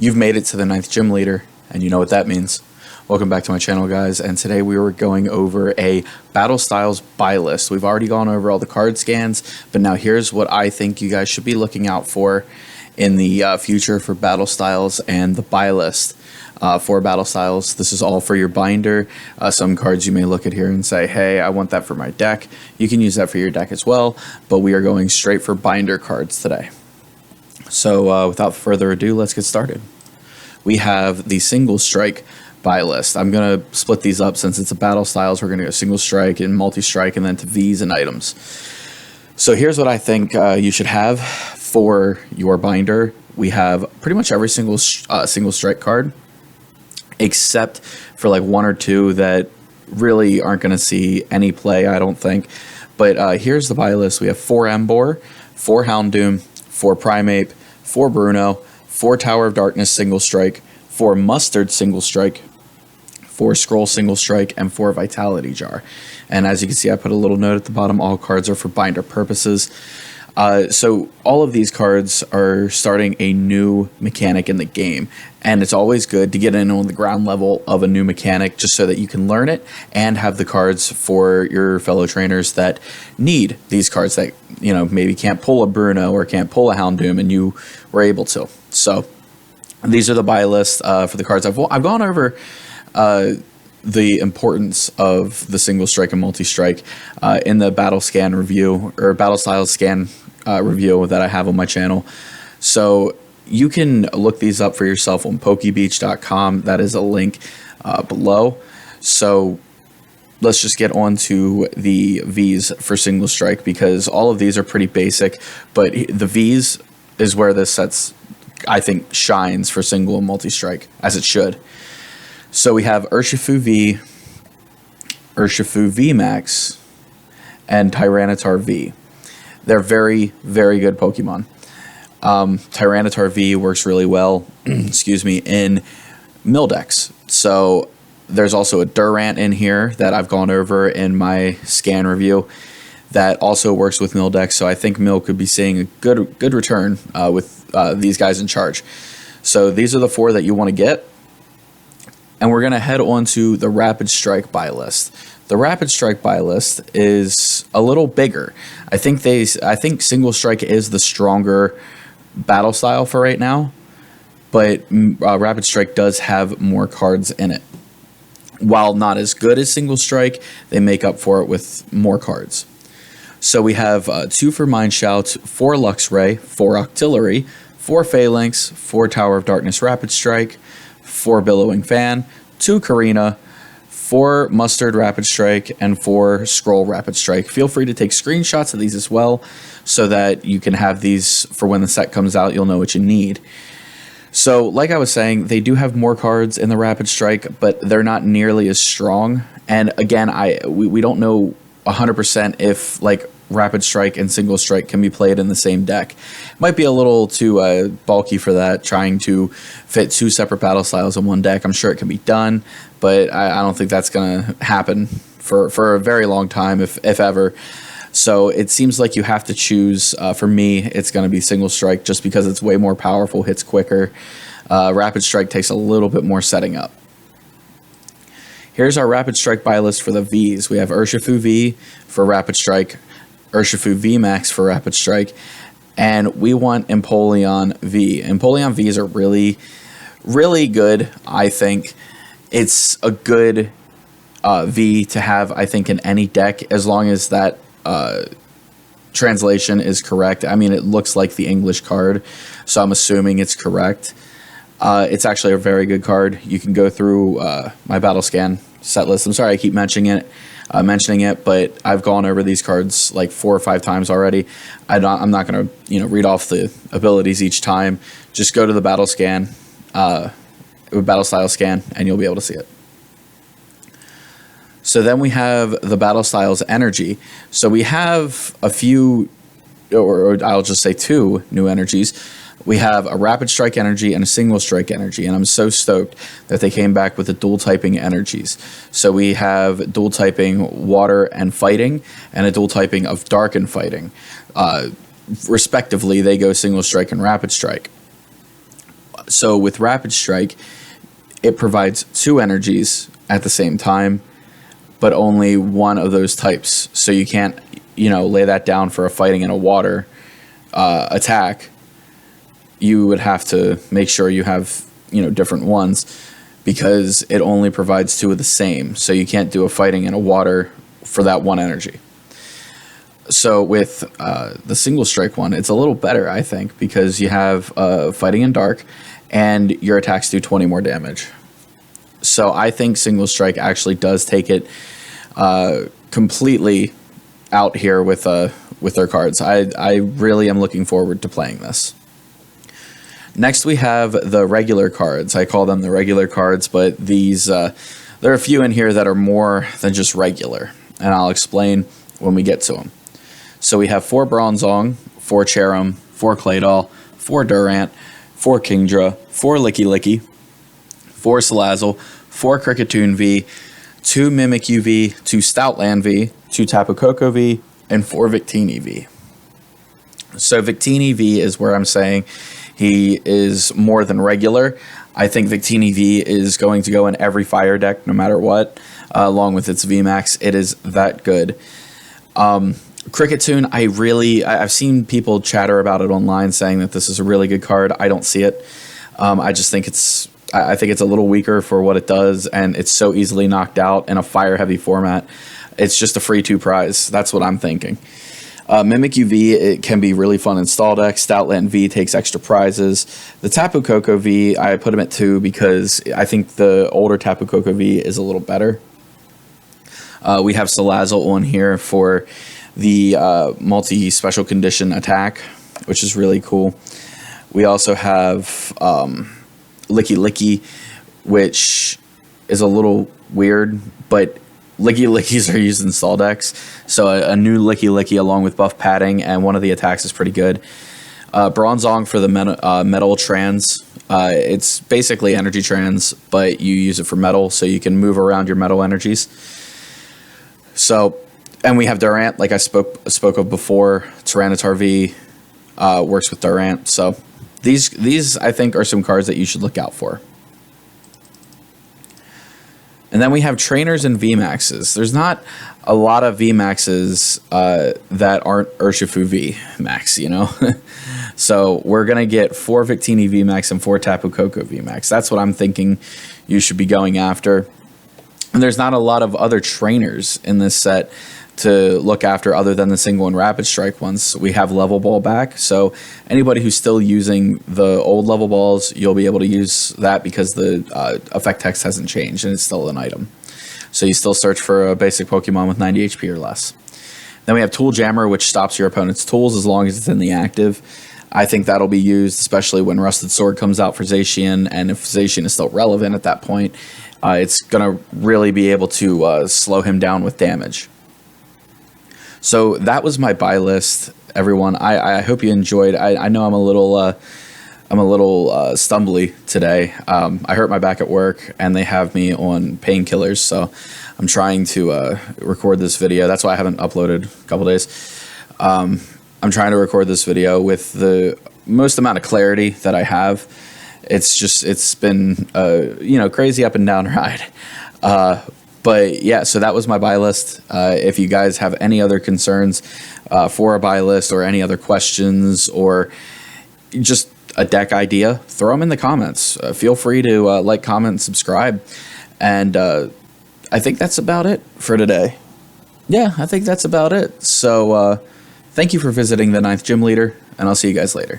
You've made it to the 9th gym leader, and you know what that means. Welcome back to my channel, guys, and today we were going over a Battle Styles buy list. We've already gone over all the card scans, but now here's what I think you guys should be looking out for in the future for Battle Styles and the buy list. For Battle Styles, this is all for your binder. Some cards you may look at here and say, hey, I want that for my deck. You can use that for your deck as well, but we are going straight for binder cards today. So without further ado, let's get started. We have the single strike buy list. I'm going to split these up since it's a Battle Styles. We're going to go single strike and multi-strike and then to Vs and items. So here's what I think you should have for your binder. We have pretty much every single strike card, except for like one or two that really aren't going to see any play, I don't think. But here's the buy list. We have 4 Embor, 4 Houndoom, 4 Primate, 4 Bruno, 4 Tower of Darkness single strike, 4 Mustard single strike, 4 Scroll single strike, and 4 Vitality Jar. And as you can see, I put a little note at the bottom, all cards are for binder purposes. So all of these cards are starting a new mechanic in the game, and it's always good to get in on the ground level of a new mechanic just so that you can learn it and have the cards for your fellow trainers that need these cards that, you know, maybe can't pull a Bruno or can't pull a Houndoom and you were able to. So these are the buy list for the cards. I've gone over the importance of the single strike and multi-strike in the battle scan review or battle styles scan review that I have on my channel. So you can look these up for yourself on pokebeach.com. That is a link below. So let's just get on to the Vs for single strike, because all of these are pretty basic, but the Vs is where this sets, I think, shines for single and multi-strike, as it should. So we have Urshifu V, Urshifu V Max, and Tyranitar V. They're very, very good Pokemon. Tyranitar V works really well, excuse me, in mill decks. So there's also a Durant in here that I've gone over in my scan review that also works with mill decks. So I think mill could be seeing a good return with these guys in charge. So these are the 4 that you want to get. And we're going to head on to the Rapid Strike buy list. The Rapid Strike buy list is a little bigger. I think single strike is the stronger battle style for right now, but Rapid Strike does have more cards in it. While not as good as single strike, they make up for it with more cards. So we have 2 for Mind Shout, 4 Luxray, 4 Octillery, 4 Phalanx, 4 Tower of Darkness Rapid Strike, 4 Billowing Fan, 2 Karina, 4 Mustard Rapid Strike, and 4 Scroll Rapid Strike. Feel free to take screenshots of these as well so that you can have these for when the set comes out. You'll know what you need. So like I was saying, they do have more cards in the Rapid Strike, but they're not nearly as strong. And again, we don't know 100% if like Rapid Strike and Single Strike can be played in the same deck. Might be a little too bulky for that, trying to fit 2 separate battle styles in one deck. I'm sure it can be done, but I don't think that's going to happen for a very long time, if ever. So it seems like you have to choose. For me, it's going to be Single Strike just because it's way more powerful, hits quicker. Rapid Strike takes a little bit more setting up. Here's our Rapid Strike buy list for the Vs. We have Urshifu V for Rapid Strike, Urshifu V Max for Rapid Strike, and we want Empoleon V. Empoleon Vs are really, really good, I think. It's a good V to have, I think, in any deck, as long as that translation is correct. I mean, it looks like the English card, so I'm assuming it's correct. It's actually a very good card. You can go through my battle scan set list. I'm sorry I keep mentioning it, but I've gone over these cards like 4 or 5 times already. I'm not going to read off the abilities each time. Just go to the battle scan, battle style scan, and you'll be able to see it. So then we have the Battle Styles Energy. So we have a few, or I'll just say 2 new energies. We have a Rapid Strike Energy and a Single Strike Energy, and I'm so stoked that they came back with the dual typing energies. So we have dual typing Water and Fighting, and a dual typing of Dark and Fighting. Respectively, they go Single Strike and Rapid Strike. So with Rapid Strike, it provides 2 energies at the same time, but only one of those types. So you can't, lay that down for a fighting in a water attack. You would have to make sure you have, different ones, because it only provides 2 of the same. So you can't do a fighting in a water for that one energy. So with the single strike one, it's a little better, I think, because you have fighting in dark and your attacks do 20 more damage. So I think single strike actually does take it completely out here with their cards. I really am looking forward to playing this. Next we have the regular cards. I call them the regular cards, but these there are a few in here that are more than just regular, and I'll explain when we get to them. So we have 4 Bronzong, 4 Cherim, 4 Claydol, 4 Durant, 4 Kingdra, 4 Licky Licky, 4 Salazzle, 4 Kricketune V, 2 Mimikyu V, 2 Stoutland V, 2 Tapu Koko V, and 4 Victini V. So Victini V is where I'm saying he is more than regular. I think Victini V is going to go in every fire deck no matter what, along with its VMAX. It is that good. Kricketune, I've seen people chatter about it online saying that this is a really good card. I don't see it. I just think I think it's a little weaker for what it does, and it's so easily knocked out in a fire-heavy format. It's just a free 2 prize. That's what I'm thinking. Mimikyu V, it can be really fun in stall decks. Stoutland V takes extra prizes. The Tapu Koko V, I put him at 2 because I think the older Tapu Koko V is a little better. We have Salazzle on here for the multi-special condition attack, which is really cool. We also have Licky Licky, which is a little weird, but Licky Lickies are used in stall decks. So a new Licky Licky along with buff padding, and one of the attacks is pretty good. Bronzong for the metal trans. It's basically energy trans, but you use it for metal, so you can move around your metal energies. So, and we have Durant, like I spoke of before. Tyranitar V works with Durant. So these I think are some cards that you should look out for. And then we have trainers and VMAXs. There's not a lot of VMAXs that aren't Urshifu VMAX, So we're going to get 4 Victini VMAX and 4 Tapu Koko VMAX. That's what I'm thinking you should be going after. And there's not a lot of other trainers in this set to look after other than the single and rapid strike ones. We have level ball back, so anybody who's still using the old level balls, you'll be able to use that because the effect text hasn't changed and it's still an item. So you still search for a basic Pokemon with 90 HP or less. Then we have Tool Jammer, which stops your opponent's tools as long as it's in the active. I think that'll be used, especially when Rusted Sword comes out for Zacian, and if Zacian is still relevant at that point, it's going to really be able to slow him down with damage. So that was my buy list, everyone. I hope you enjoyed. I know I'm a little stumbly today. I hurt my back at work, and they have me on painkillers, so I'm trying to record this video. That's why I haven't uploaded a couple days. I'm trying to record this video with the most amount of clarity that I have. It's been crazy up and down ride. But yeah, so that was my buy list. If you guys have any other concerns for a buy list or any other questions or just a deck idea, throw them in the comments. Feel free to like, comment, and subscribe. And I think that's about it for today. Yeah, I think that's about it. So thank you for visiting the 9th Gym Leader, and I'll see you guys later.